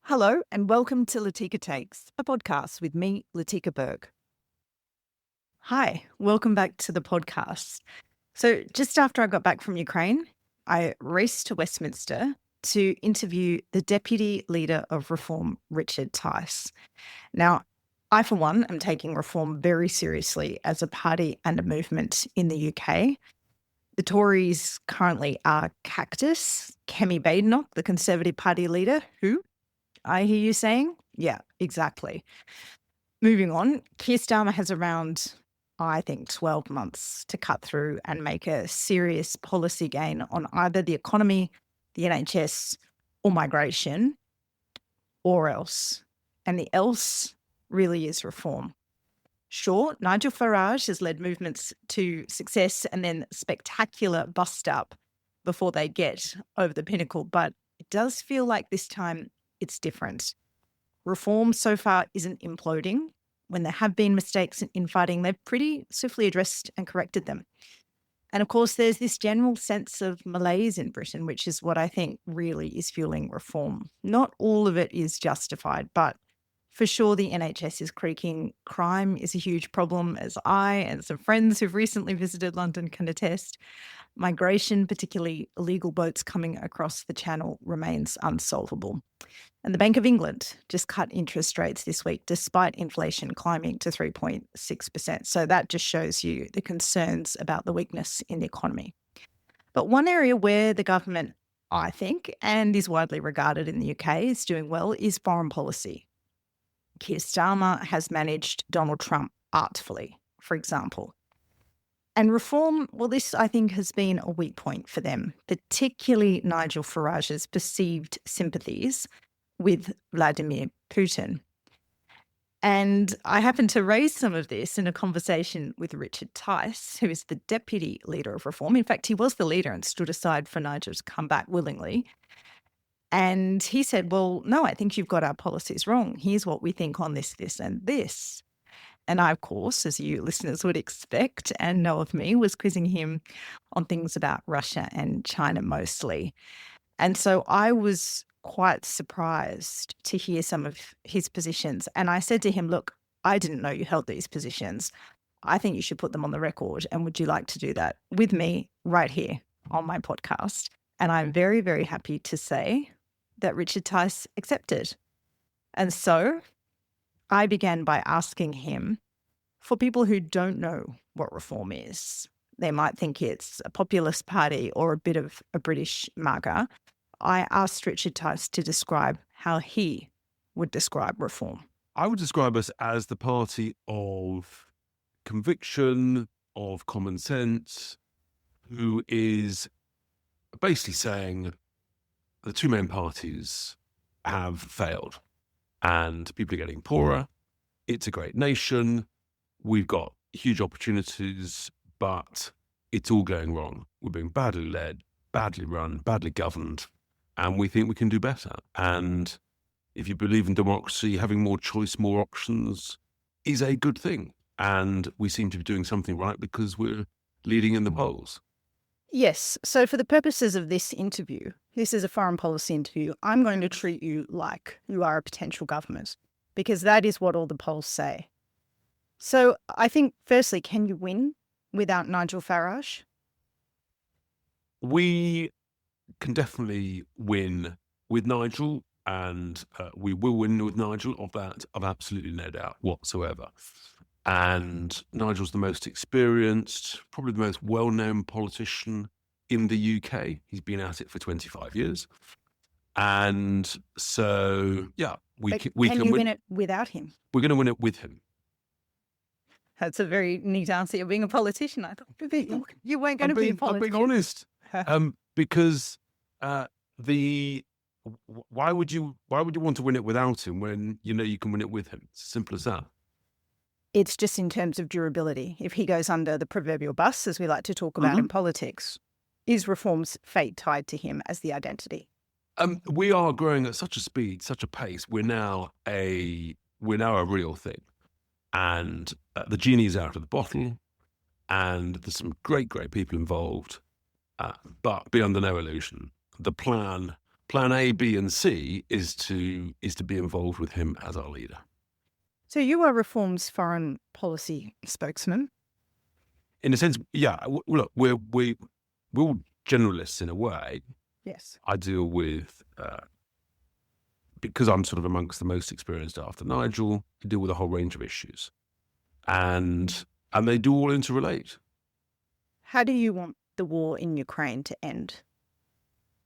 Hello and welcome to Latika Takes, a podcast with me, Latika Berg. Hi, welcome back to the podcast. So just after I got back from Ukraine, I raced to Westminster to interview the Deputy Leader of Reform, Richard Tice. Now, I, for one, am taking Reform very seriously as a party and a movement in the UK. The Tories currently are Cactus, Kemi Badenoch, the Conservative Party leader, who I hear you saying? Yeah, exactly. Moving on, Keir Starmer has around, I think, 12 months to cut through and make a serious policy gain on either the economy, the NHS, or migration, or else. And the else really is reform. Sure, Nigel Farage has led movements to success and then spectacular bust up before they get over the pinnacle, but it does feel like this time it's different. Reform so far isn't imploding. When there have been mistakes in infighting, they've pretty swiftly addressed and corrected them. And of course, there's this general sense of malaise in Britain, which is what I think really is fueling reform. Not all of it is justified, but for sure the NHS is creaking. Crime is a huge problem, as I and some friends who've recently visited London can attest. Migration, particularly illegal boats coming across the channel, remains unsolvable. And the Bank of England just cut interest rates this week, despite inflation climbing to 3.6%. So that just shows you the concerns about the weakness in the economy. But one area where the government, I think, and is widely regarded in the UK, is doing well is foreign policy. Keir Starmer has managed Donald Trump artfully, for example. And reform, well, this, I think, has been a weak point for them, particularly Nigel Farage's perceived sympathies with Vladimir Putin. And I happened to raise some of this in a conversation with Richard Tice, who is the Deputy Leader of Reform. In fact, he was the leader and stood aside for Nigel to come back willingly. And he said, well, no, I think you've got our policies wrong. Here's what we think on this, this, and this. And I, of course, as you listeners would expect and know of me, was quizzing him on things about Russia and China mostly. And so I was quite surprised to hear some of his positions. And I said to him, look, I didn't know you held these positions. I think you should put them on the record. And would you like to do that with me right here on my podcast? And I'm very, very happy to say that Richard Tice accepted. And so I began by asking him, for people who don't know what reform is, they might think it's a populist party or a bit of a British MAGA. I asked Richard Tice to describe how he would describe reform. I would describe us as the party of conviction, of common sense, who is basically saying the two main parties have failed and people are getting poorer. It's a great nation. We've got huge opportunities, but it's all going wrong. We're being badly led, badly run, badly governed, and we think we can do better. And if you believe in democracy, having more choice, more options is a good thing. And we seem to be doing something right because we're leading in the polls. Yes. So for the purposes of this interview, this is a foreign policy interview, I'm going to treat you like you are a potential government, because that is what all the polls say. So I think, firstly, can you win without Nigel Farage? We can definitely win with Nigel, and we will win with Nigel. Of that, I've absolutely no doubt whatsoever. And Nigel's the most experienced, probably the most well-known politician in the UK. He's been at it for 25 years. And so, yeah, we can win it without him? We're going to win it with him. That's a very neat answer. You're being a politician. I thought you weren't going to be a politician. I'm being honest. Because why would you want to win it without him when you know you can win it with him? It's as simple as that. It's just in terms of durability. If he goes under the proverbial bus, as we like to talk about in politics, is reform's fate tied to him as the identity? We are growing at such a speed, such a pace. We're now a real thing, and the genie's out of the bottle, and there's some great people involved. But be under no illusion, the plan plan A, B, and C is to be involved with him as our leader. So you are Reform's foreign policy spokesman. In a sense, yeah. Look, we're all generalists in a way. Yes. I deal with, because I'm sort of amongst the most experienced after Nigel, I deal with a whole range of issues. And they do all interrelate. How do you want the war in Ukraine to end?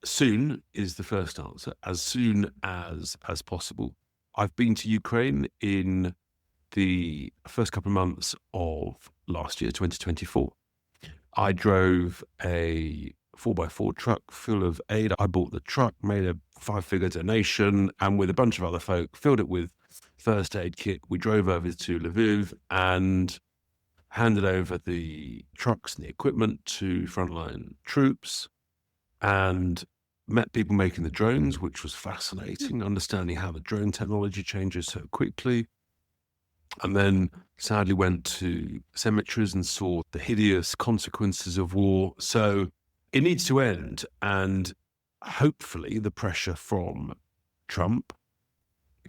Soon is the first answer, as soon as possible. I've been to Ukraine in the first couple of months of last year, 2024. I drove a 4x4 truck full of aid. I bought the truck, made a 5-figure donation, and with a bunch of other folk, filled it with first aid kit. We drove over to Lviv and handed over the trucks and the equipment to frontline troops, and met people making the drones, which was fascinating, understanding how the drone technology changes so quickly. And then sadly went to cemeteries and saw the hideous consequences of war. So it needs to end. And hopefully the pressure from Trump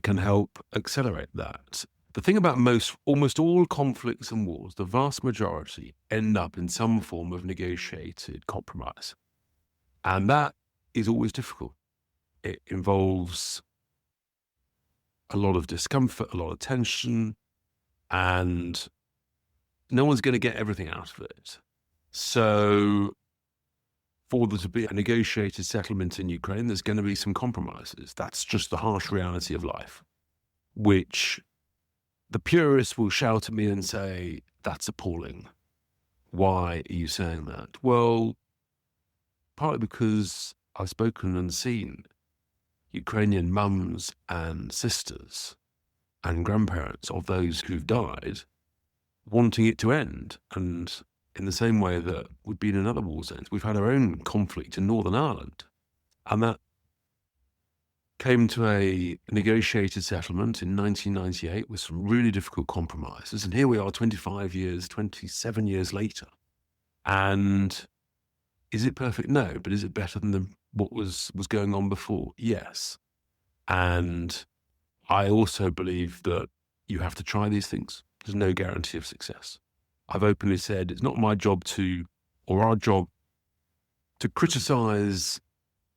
can help accelerate that. The thing about almost all conflicts and wars, the vast majority end up in some form of negotiated compromise. And that is always difficult. It involves a lot of discomfort, a lot of tension, and no one's going to get everything out of it. So for there to be a negotiated settlement in Ukraine, there's going to be some compromises. That's just the harsh reality of life, which the purists will shout at me and say, that's appalling. Why are you saying that? Well, partly because I've spoken and seen Ukrainian mums and sisters and grandparents of those who've died wanting it to end. And in the same way that we've been in other war zones, we've had our own conflict in Northern Ireland. And that came to a negotiated settlement in 1998 with some really difficult compromises. And here we are 27 years later. And is it perfect? No. But is it better than what was going on before? Yes. And I also believe that you have to try these things. There's no guarantee of success. I've openly said it's not my job or our job to criticize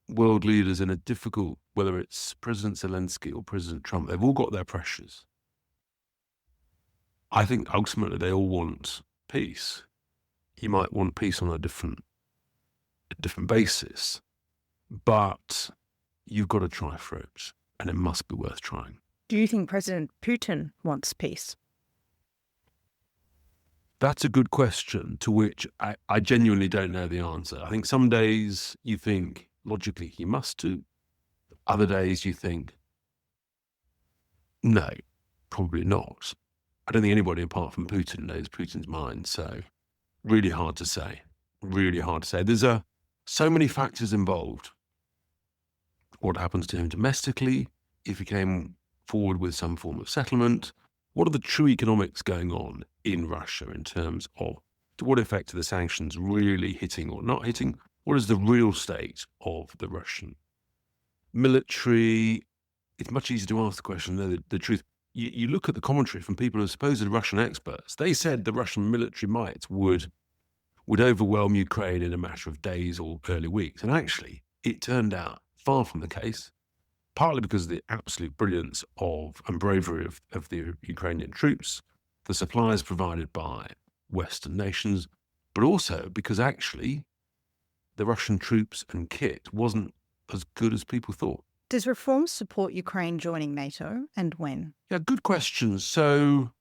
world leaders in a difficult, whether it's President Zelensky or President Trump. They've all got their pressures. I think ultimately they all want peace. You might want peace on a different basis, but you've got to try for it, and it must be worth trying. Do you think President Putin wants peace? That's a good question to which I genuinely don't know the answer. I think some days you think logically he must do. Other days you think, no, probably not. I don't think anybody apart from Putin knows Putin's mind. So really hard to say. Really hard to say. There's so many factors involved. What happens to him domestically if he came forward with some form of settlement? What are the true economics going on in Russia in terms of to what effect are the sanctions really hitting or not hitting? What is the real state of the Russian military? It's much easier to ask the question than the truth. You look at the commentary from people who are supposed Russian experts. They said the Russian military might would overwhelm Ukraine in a matter of days or early weeks. And actually, it turned out far from the case, partly because of the absolute brilliance and bravery of the Ukrainian troops, the supplies provided by Western nations, but also because actually the Russian troops and kit wasn't as good as people thought. Does Reform support Ukraine joining NATO, and when? Yeah, good question. So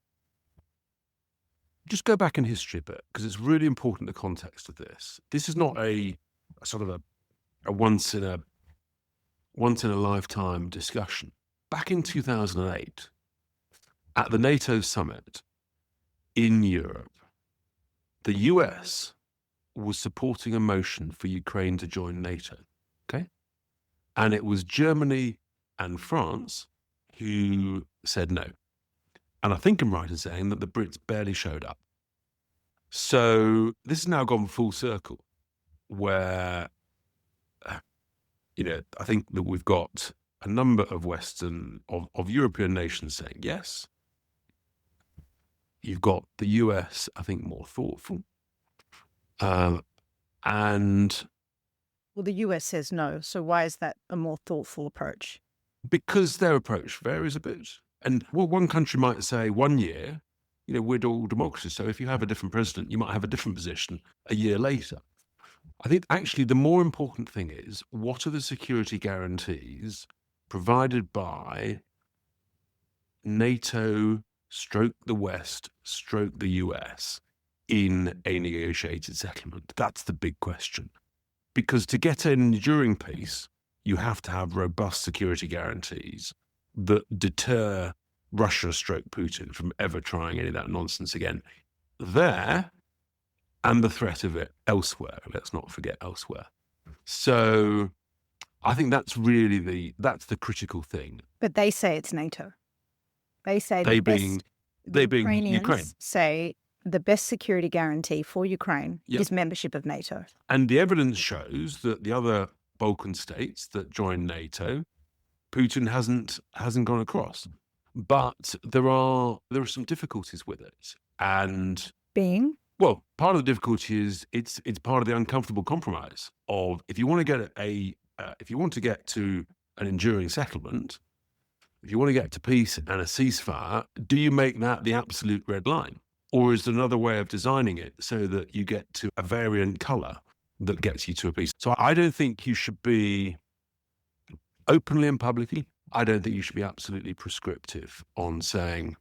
just go back in history a bit, because it's really important, the context of this. This is not a sort of a once in a lifetime discussion. Back in 2008, at the NATO summit in Europe, the US was supporting a motion for Ukraine to join NATO. Okay? And it was Germany and France who said no. And I think I'm right in saying that the Brits barely showed up. So this has now gone full circle, where I think that we've got a number of of European nations saying yes. You've got the US, I think, more thoughtful. And Well, the US says no. So why is that a more thoughtful approach? because their approach varies a bit. And one country might say 1 year, we're all democracies. So if you have a different president, you might have a different position a year later. I think actually the more important thing is, what are the security guarantees provided by NATO stroke the West stroke the US in a negotiated settlement? That's the big question. Because to get an enduring peace, you have to have robust security guarantees that deter Russia stroke Putin from ever trying any of that nonsense again there, and the threat of it elsewhere. Let's not forget elsewhere. So I think that's really that's the critical thing. But they say it's NATO. They say They the being Ukrainians Ukraine. say the best security guarantee for Ukraine Yep. is membership of NATO. And the evidence shows that the other Balkan states that joined NATO, Putin hasn't gone across. But there are some difficulties with it. And Being? well, part of the difficulty is it's part of the uncomfortable compromise of, if you want to get to an enduring settlement, if you want to get to peace and a ceasefire, do you make that the absolute red line? Or is there another way of designing it so that you get to a variant colour that gets you to a peace? So I don't think you should be openly and publicly, I don't think you should be absolutely prescriptive on saying,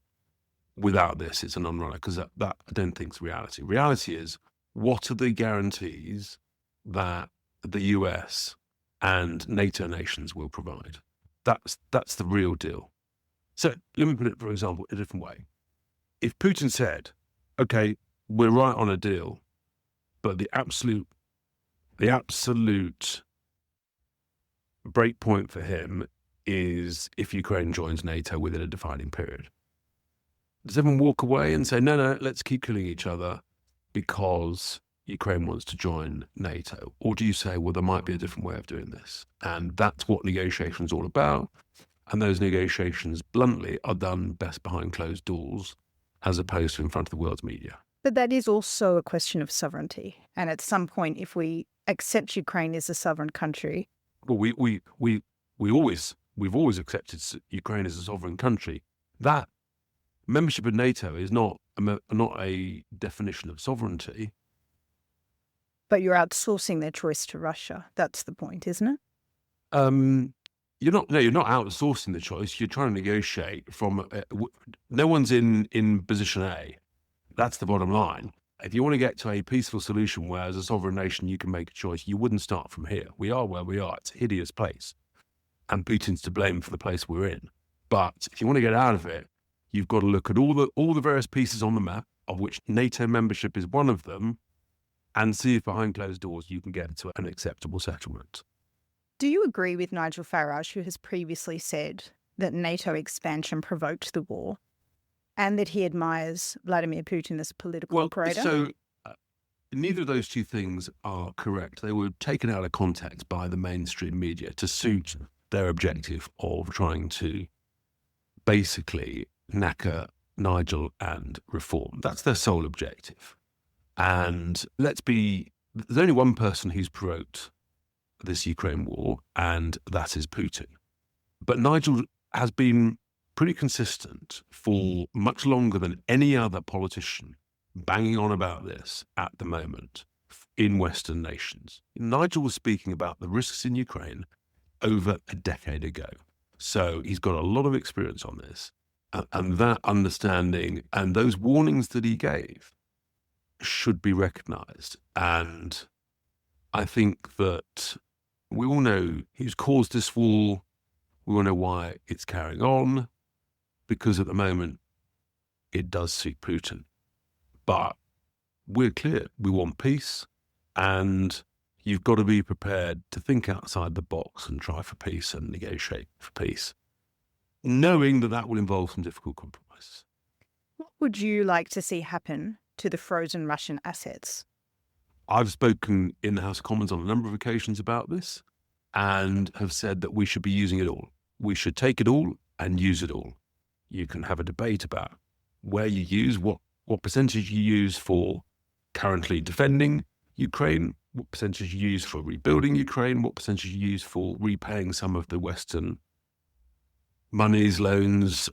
without this, it's a non-runner, because that I don't think is reality. Reality is, what are the guarantees that the US and NATO nations will provide? That's the real deal. So let me put it, for example, a different way. If Putin said, okay, we're right on a deal, but the absolute break point for him is if Ukraine joins NATO within a defining period. Does everyone walk away and say, no, let's keep killing each other because Ukraine wants to join NATO? Or do you say, well, there might be a different way of doing this? And that's what negotiation is all about. And those negotiations, bluntly, are done best behind closed doors, as opposed to in front of the world's media. But that is also a question of sovereignty. And at some point, if we accept Ukraine as a sovereign country... Well, we've always accepted Ukraine as a sovereign country. That membership of NATO is not a definition of sovereignty. But you're outsourcing their choice to Russia. That's the point, isn't it? You're not outsourcing the choice. You're trying to negotiate from. No one's in position A. That's the bottom line. If you want to get to a peaceful solution where, as a sovereign nation, you can make a choice, you wouldn't start from here. We are where we are. It's a hideous place, and Putin's to blame for the place we're in. But if you want to get out of it, you've got to look at all the various pieces on the map, of which NATO membership is one of them, and see if behind closed doors you can get to an acceptable settlement. Do you agree with Nigel Farage, who has previously said that NATO expansion provoked the war, and that he admires Vladimir Putin as a political operator? So neither of those two things are correct. They were taken out of context by the mainstream media to suit their objective of trying to basically knacker Nigel and reform. That's their sole objective. And there's only one person who's provoked this Ukraine war, and that is Putin. But Nigel has been pretty consistent for much longer than any other politician banging on about this at the moment in Western nations. Nigel was speaking about the risks in Ukraine over a decade ago. So he's got a lot of experience on this. And that understanding and those warnings that he gave should be recognised. And I think that we all know who's caused this war. We all know why it's carrying on, because at the moment it does suit Putin. But we're clear, we want peace, and you've got to be prepared to think outside the box and try for peace and negotiate for peace, knowing that that will involve some difficult compromises. What would you like to see happen to the frozen Russian assets? I've spoken in the House of Commons on a number of occasions about this. and have said that we should be using it all. We should take it all and use it all. You can have a debate about where you use, what percentage you use for currently defending Ukraine, what percentage you use for rebuilding Ukraine, what percentage you use for repaying some of the Western monies, loans,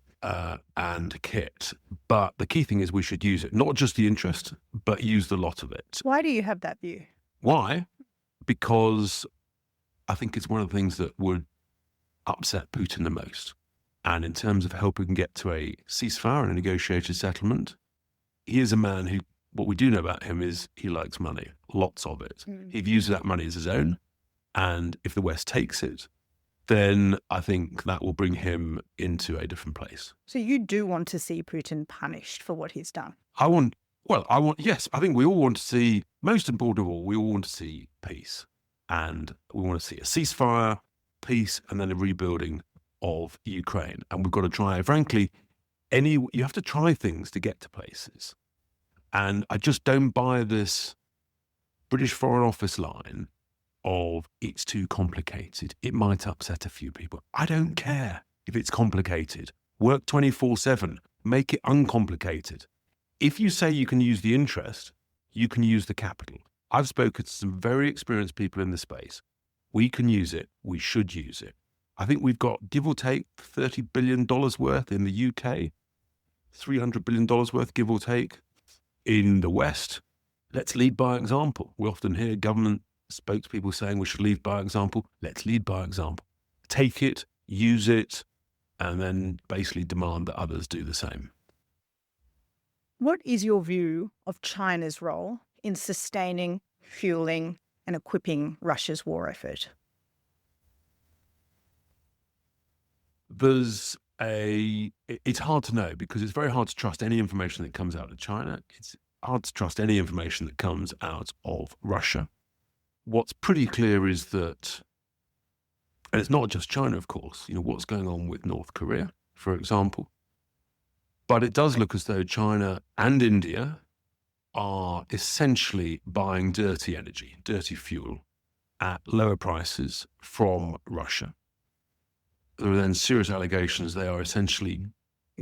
and kit. But the key thing is we should use it, not just the interest, but use the lot of it. Why do you have that view? Why? Because I think it's one of the things that would upset Putin the most. And in terms of helping get to a ceasefire and a negotiated settlement, he is a man who, what we do know about him is he likes money, lots of it. He views that money as his own. And if the West takes it, then I think that will bring him into a different place. So you do want to see Putin punished for what he's done? Yes, I think we all want to see, most important of all, we all want to see peace. And we want to see a ceasefire, peace, and then a rebuilding of Ukraine. And we've got to try, frankly, you have to try things to get to places. And I just don't buy this British Foreign Office line of it's too complicated. It might upset a few people. I don't care if it's complicated. Work 24/7. Make it uncomplicated. If you say you can use the interest, you can use the capital. I've spoken to some very experienced people in the space. We can use it. We should use it. I think we've got, give or take, $30 billion worth in the UK, $300 billion worth, give or take, in the West. Let's lead by example. We often hear government spokespeople saying we should lead by example. Let's lead by example. Take it, use it, and then basically demand that others do the same. What is your view of China's role in sustaining, fueling, and equipping Russia's war effort? It's hard to know because it's very hard to trust any information that comes out of China. It's hard to trust any information that comes out of Russia. What's pretty clear is that, and it's not just China, of course, what's going on with North Korea, for example. But it does look as though China and India are essentially buying dirty energy, dirty fuel at lower prices from Russia. There are then serious allegations they are essentially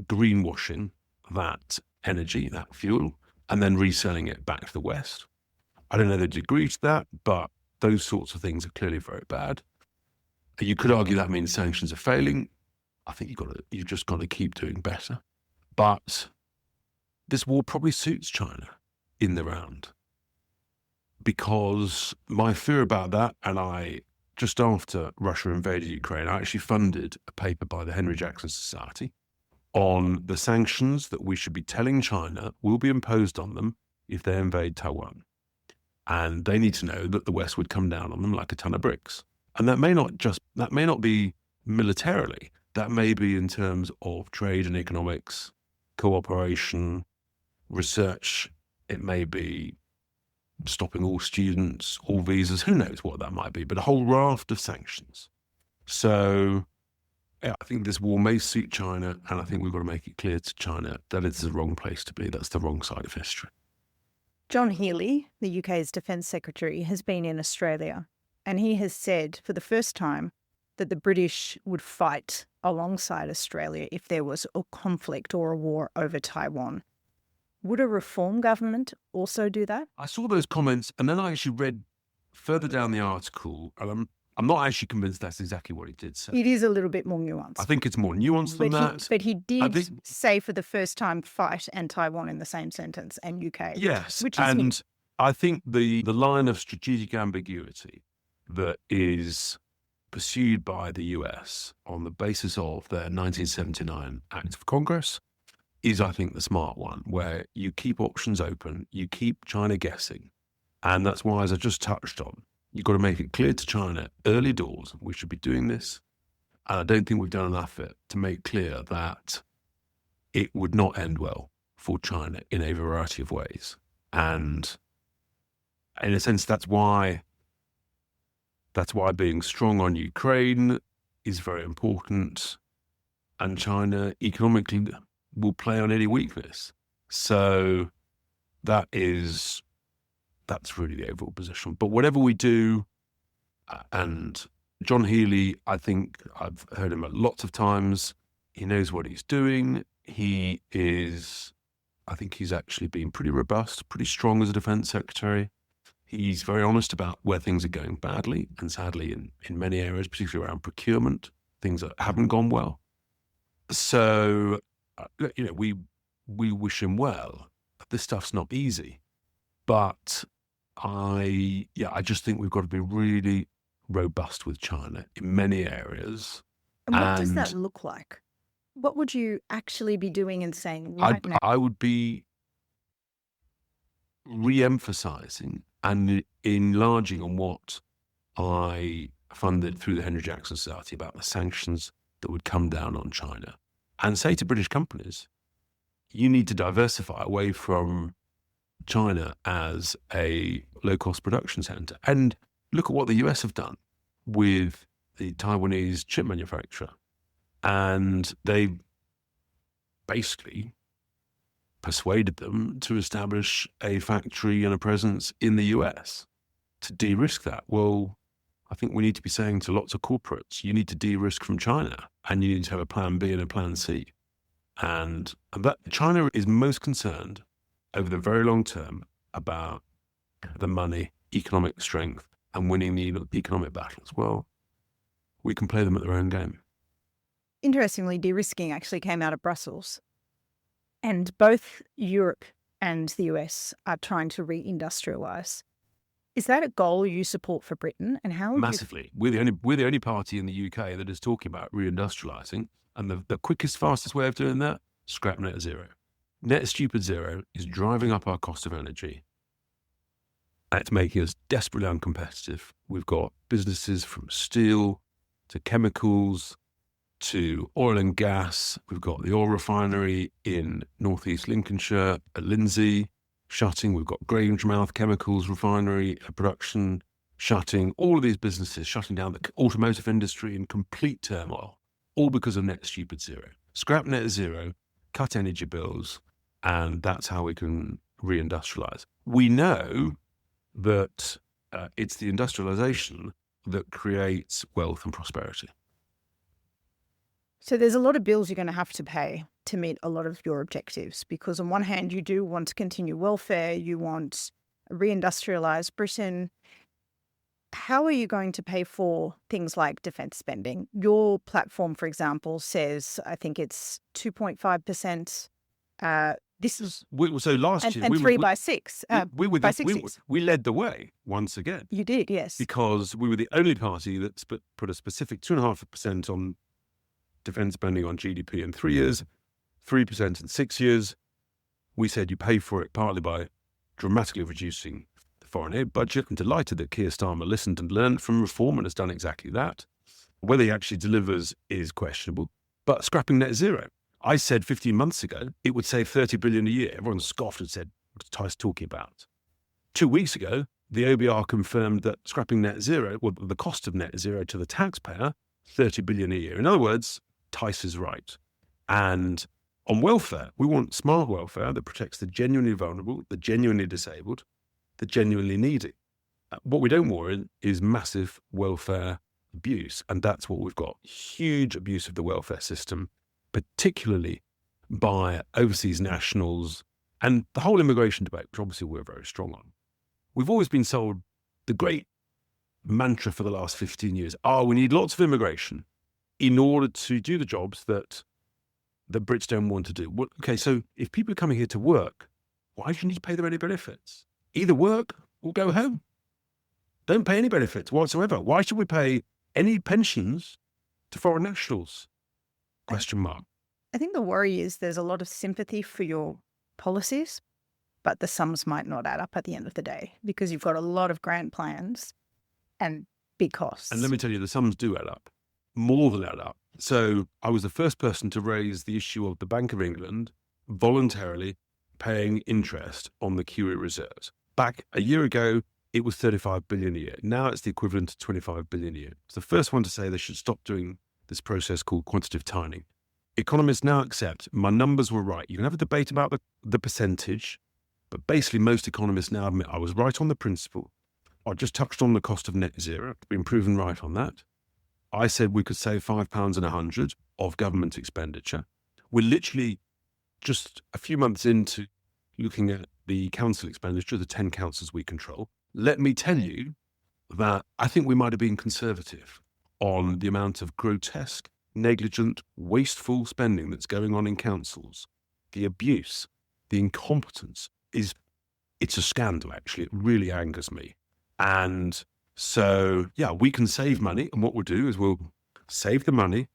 greenwashing that energy, that fuel, and then reselling it back to the West. I don't know the degree to that, but those sorts of things are clearly very bad. You could argue that means sanctions are failing. I think you've just got to keep doing better. But this war probably suits China in the round, because my fear about that, and just after Russia invaded Ukraine, I actually funded a paper by the Henry Jackson Society on the sanctions that we should be telling China will be imposed on them if they invade Taiwan. And they need to know that the West would come down on them like a ton of bricks. And that may not be militarily, that may be in terms of trade and economics, cooperation, research. It may be stopping all students, all visas, who knows what that might be, but a whole raft of sanctions. So I think this war may suit China, and I think we've got to make it clear to China that it's the wrong place to be. That's the wrong side of history. John Healey, the UK's Defence Secretary, has been in Australia, and he has said for the first time that the British would fight alongside Australia if there was a conflict or a war over Taiwan. Would a reform government also do that? I saw those comments, and then I actually read further down the article, and I'm not actually convinced that's exactly what he did say. It is a little bit more nuanced. I think it's more nuanced than that. But he did say for the first time fight and Taiwan in the same sentence, and UK. Yes, which is and I think the line of strategic ambiguity that is pursued by the US on the basis of their 1979 Act of Congress is, I think, the smart one, where you keep options open, you keep China guessing. And that's why, as I just touched on, you've got to make it clear to China early doors, we should be doing this. And I don't think we've done enough to make clear that it would not end well for China in a variety of ways. And in a sense, that's why being strong on Ukraine is very important. And China economically will play on any weakness. So that's really the overall position. But whatever we do, and John Healey, I think I've heard him lots of times. He knows what he's doing. I think he's actually been pretty robust, pretty strong as a defense secretary. He's very honest about where things are going badly, and sadly in many areas, particularly around procurement, things that haven't gone well. So, we wish him well. This stuff's not easy, but I just think we've got to be really robust with China in many areas. And what does that look like? What would you actually be doing and saying now? now? I would be re-emphasizing and enlarging on what I funded through the Henry Jackson Society about the sanctions that would come down on China, and say to British companies, you need to diversify away from China as a low-cost production center. And look at what the US have done with the Taiwanese chip manufacturer. And they basically persuaded them to establish a factory and a presence in the US to de-risk that. Well, I think we need to be saying to lots of corporates, you need to de-risk from China, and you need to have a plan B and a plan C. And that China is most concerned over the very long term about the money, economic strength, and winning the economic battles. Well, we can play them at their own game. Interestingly, de-risking actually came out of Brussels. And both Europe and the US are trying to re-industrialise. Is that a goal you support for Britain? And how massively? We're the only party in the UK that is talking about re-industrialising, and the quickest, fastest way of doing that: scrap net zero. Net stupid zero is driving up our cost of energy. It's making us desperately uncompetitive. We've got businesses from steel to chemicals to oil and gas. We've got the oil refinery in northeast Lincolnshire at Lindsey shutting. We've got Grangemouth Chemicals refinery production shutting. All of these businesses shutting down. The automotive industry in complete turmoil, all because of net stupid zero. Scrap net zero, cut energy bills, and that's how we can re-industrialise. We know that it's the industrialisation that creates wealth and prosperity. So there's a lot of bills you're going to have to pay to meet a lot of your objectives, because on one hand, you do want to continue welfare, you want to re-industrialise Britain. How are you going to pay for things like defence spending? Your platform, for example, says, I think it's 2.5%. This is so last year, and 3 by 6. We led the way once again. You did, yes, because we were the only party that put a specific 2.5% on defence spending on GDP in 3 years, 3% in 6 years. We said you pay for it partly by dramatically reducing the foreign aid budget. I'm delighted that Keir Starmer listened and learned from reform and has done exactly that. Whether he actually delivers is questionable. But scrapping net zero, I said 15 months ago it would save 30 billion a year. Everyone scoffed and said, what's Tice talking about? 2 weeks ago, the OBR confirmed that scrapping net zero, well, the cost of net zero to the taxpayer, 30 billion a year. In other words, Tice is right. And on welfare, we want smart welfare that protects the genuinely vulnerable, the genuinely disabled, the genuinely needy. What we don't want is massive welfare abuse. And that's what we've got. Huge abuse of the welfare system, particularly by overseas nationals, and the whole immigration debate, which obviously we're very strong on. We've always been sold the great mantra for the last 15 years. We need lots of immigration in order to do the jobs that the Brits don't want to do. Well, okay, so if people are coming here to work, why do you need to pay them any benefits? Either work or go home. Don't pay any benefits whatsoever. Why should we pay any pensions to foreign nationals? Question mark. I think the worry is there's a lot of sympathy for your policies, but the sums might not add up at the end of the day, because you've got a lot of grand plans and big costs. And let me tell you, the sums do add up, more than add up. So I was the first person to raise the issue of the Bank of England voluntarily paying interest on the QE reserves. Back a year ago, it was 35 billion a year. Now it's the equivalent to 25 billion a year. It's the first one to say they should stop doing this process called quantitative tightening. Economists now accept my numbers were right. You can have a debate about the percentage, but basically most economists now admit I was right on the principle. I just touched on the cost of net zero. Been proven right on that. I said we could save £5 and 100 of government expenditure. We're literally just a few months into looking at the council expenditure, the 10 councils we control. Let me tell you that I think we might have been conservative on the amount of grotesque, negligent, wasteful spending that's going on in councils. The abuse, the incompetence it's a scandal, actually. It really angers me. And so, yeah, we can save money. And what we'll do is we'll save the money,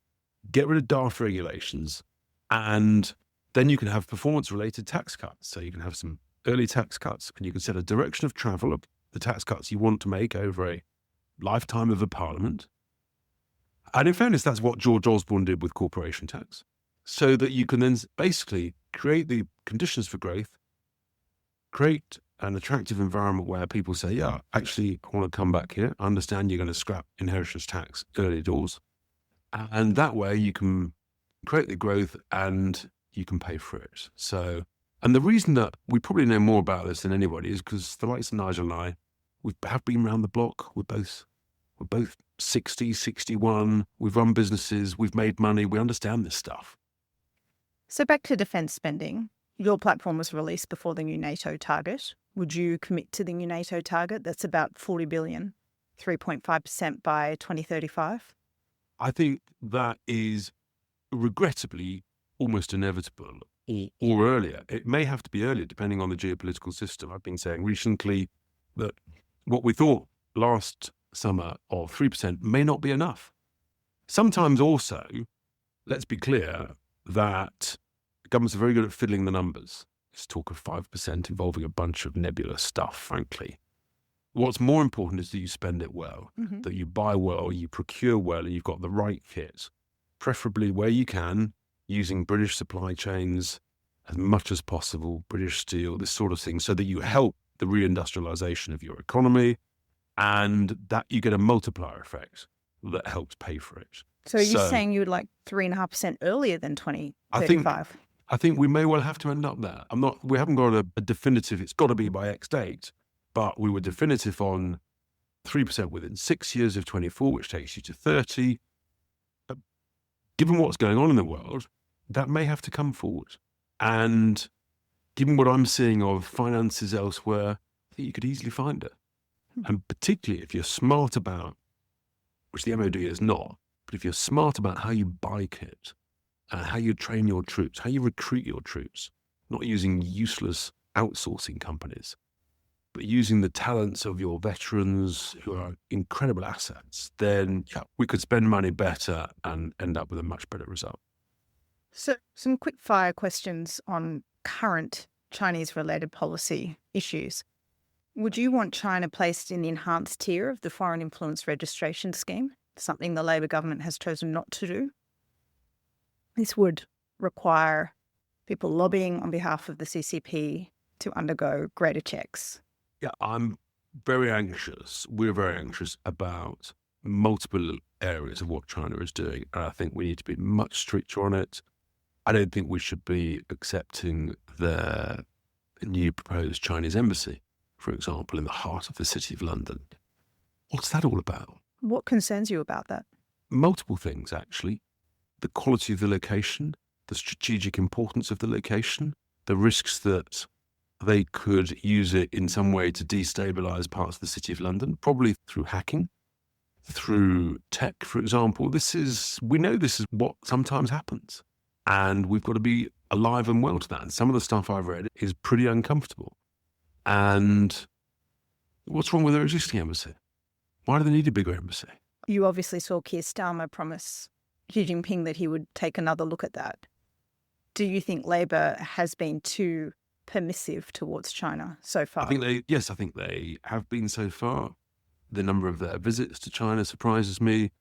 get rid of daft regulations, and then you can have performance-related tax cuts. So you can have some early tax cuts, and you can set a direction of travel of the tax cuts you want to make over a lifetime of a parliament. And in fairness, that's what George Osborne did with corporation tax, so that you can then basically create the conditions for growth, create an attractive environment where people say, yeah, actually, I want to come back here. I understand you're going to scrap inheritance tax early doors. And that way you can create the growth and you can pay for it. So, and the reason that we probably know more about this than anybody is because the likes of Nigel and I, we have been around the block. We're both 60, 61. We've run businesses. We've made money. We understand this stuff. So back to defence spending. Your platform was released before the new NATO target. Would you commit to the new NATO target? That's about 40 billion, 3.5% by 2035. I think that is regrettably almost inevitable, or earlier. It may have to be earlier, depending on the geopolitical system. I've been saying recently that what we thought last summer of 3% may not be enough. Sometimes also, let's be clear that governments are very good at fiddling the numbers. There's talk of 5% involving a bunch of nebulous stuff, frankly. What's more important is that you spend it well, that you buy well, you procure well, and you've got the right kit, preferably where you can, using British supply chains as much as possible, British steel, this sort of thing, so that you help the re-industrialisation of your economy and that you get a multiplier effect that helps pay for it. So you're saying you would like 3.5% earlier than 2035? I think we may well have to end up there. We haven't got a definitive, it's got to be by X date, but we were definitive on 3% within 6 years of 24, which takes you to 30. But given what's going on in the world, that may have to come forward. And given what I'm seeing of finances elsewhere, I think you could easily find it. And particularly if you're smart about, which the MOD is not, but if you're smart about how you buy kit, how you train your troops, how you recruit your troops, not using useless outsourcing companies, but using the talents of your veterans who are incredible assets, then we could spend money better and end up with a much better result. So some quick fire questions on current Chinese-related policy issues. Would you want China placed in the enhanced tier of the foreign influence registration scheme, something the Labor government has chosen not to do? This would require people lobbying on behalf of the CCP to undergo greater checks. Yeah, I'm very anxious. We're very anxious about multiple areas of what China is doing. And I think we need to be much stricter on it. I don't think we should be accepting the new proposed Chinese embassy, for example, in the heart of the city of London. What's that all about? What concerns you about that? Multiple things, actually. The quality of the location, the strategic importance of the location, the risks that they could use it in some way to destabilise parts of the city of London, probably through hacking, through tech, for example. We know this is what sometimes happens. And we've got to be alive and well to that. And some of the stuff I've read is pretty uncomfortable. And what's wrong with their existing embassy? Why do they need a bigger embassy? You obviously saw Keir Starmer promise Xi Jinping that he would take another look at that. Do you think Labor has been too permissive towards China so far? I think they have been so far. The number of their visits to China surprises me.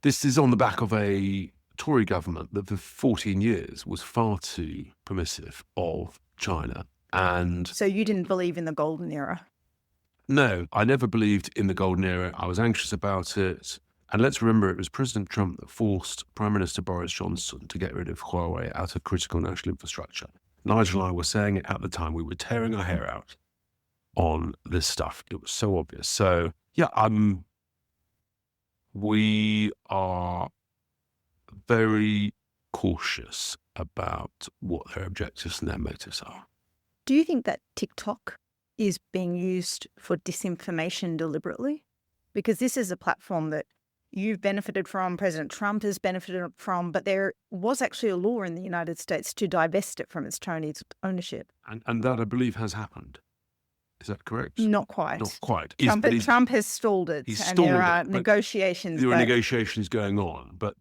This is on the back of a Tory government that for 14 years was far too permissive of China. And so you didn't believe in the golden era? No, I never believed in the golden era. I was anxious about it. And let's remember, it was President Trump that forced Prime Minister Boris Johnson to get rid of Huawei out of critical national infrastructure. Nigel and I were saying it at the time. We were tearing our hair out on this stuff. It was so obvious. So, yeah, we are very cautious about what their objectives and their motives are. Do you think that TikTok is being used for disinformation deliberately? Because this is a platform that you've benefited from, President Trump has benefited from, but there was actually a law in the United States to divest it from its Chinese ownership. And that, I believe, has happened. Is that correct? Not quite. Not quite. Trump has stalled it, He's and stalled there are it, but negotiations. there are negotiations going on, but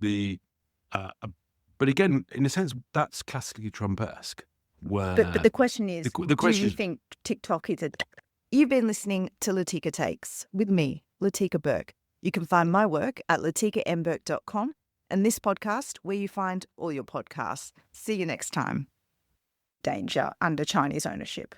but again, in a sense, that's classically Trump-esque. But the question is, the question do you think TikTok is a... You've been listening to Latika Takes with me, Latika Burke. You can find my work at latikambirk.com and this podcast where you find all your podcasts. See you next time. Danger under Chinese ownership.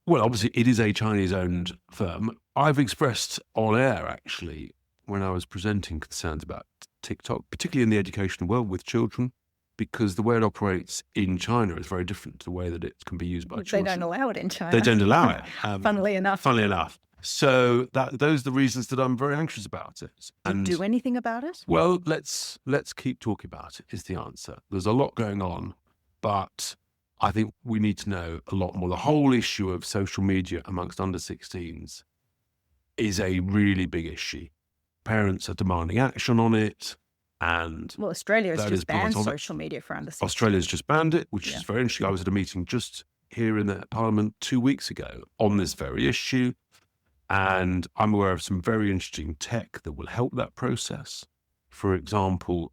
Well, obviously, it is a Chinese-owned firm. I've expressed on air, actually, when I was presenting concerns about TikTok, particularly in the education world with children, because the way it operates in China is very different to the way that it can be used by children. They don't allow it in China. They don't allow it. Funnily enough. So those are the reasons that I'm very anxious about it. And do anything about it? Well, let's keep talking about it is the answer. There's a lot going on, but I think we need to know a lot more. The whole issue of social media amongst under 16s is a really big issue. Parents are demanding action on it. And well, Australia has just banned social media for under 16s. Australia's just banned it, which is very interesting. I was at a meeting just here in the Parliament 2 weeks ago on this very issue. And I'm aware of some very interesting tech that will help that process. For example,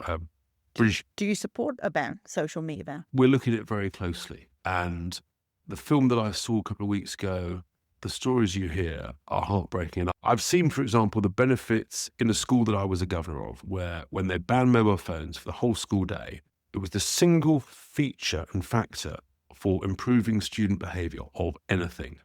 British... Do you support a ban, social media ban? We're looking at it very closely. And the film that I saw a couple of weeks ago, the stories you hear are heartbreaking. And I've seen, for example, the benefits in a school that I was a governor of, where when they banned mobile phones for the whole school day, it was the single feature and factor for improving student behaviour of anything,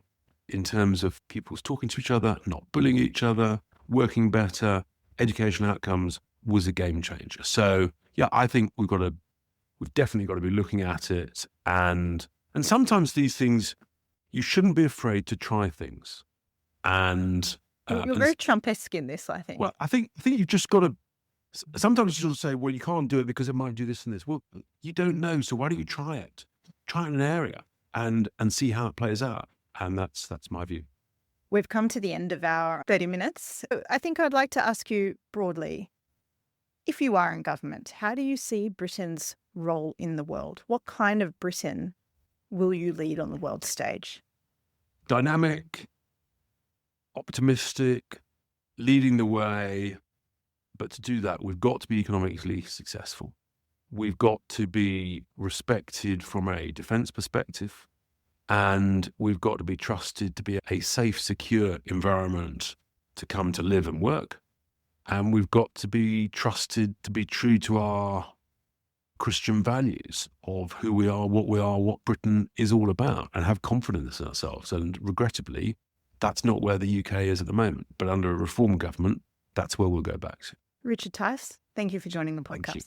in terms of pupils talking to each other, not bullying each other, working better, educational outcomes, was a game changer. So, yeah, I think we've definitely got to be looking at it. And sometimes these things, you shouldn't be afraid to try things. And you're very Trump-esque in this, I think. Well, I think you've just got to, sometimes you sort of say, well, you can't do it because it might do this and this. Well, you don't know, so why don't you try it? Try it in an area and see how it plays out. And that's my view. We've come to the end of our 30 minutes. I think I'd like to ask you broadly, if you are in government, how do you see Britain's role in the world? What kind of Britain will you lead on the world stage? Dynamic, optimistic, leading the way. But to do that, we've got to be economically successful. We've got to be respected from a defence perspective. And we've got to be trusted to be a safe, secure environment to come to live and work. And we've got to be trusted to be true to our Christian values of who we are, what Britain is all about, and have confidence in ourselves. And regrettably, that's not where the UK is at the moment. But under a reform government, that's where we'll go back to. Richard Tice, thank you for joining the podcast. Thank you.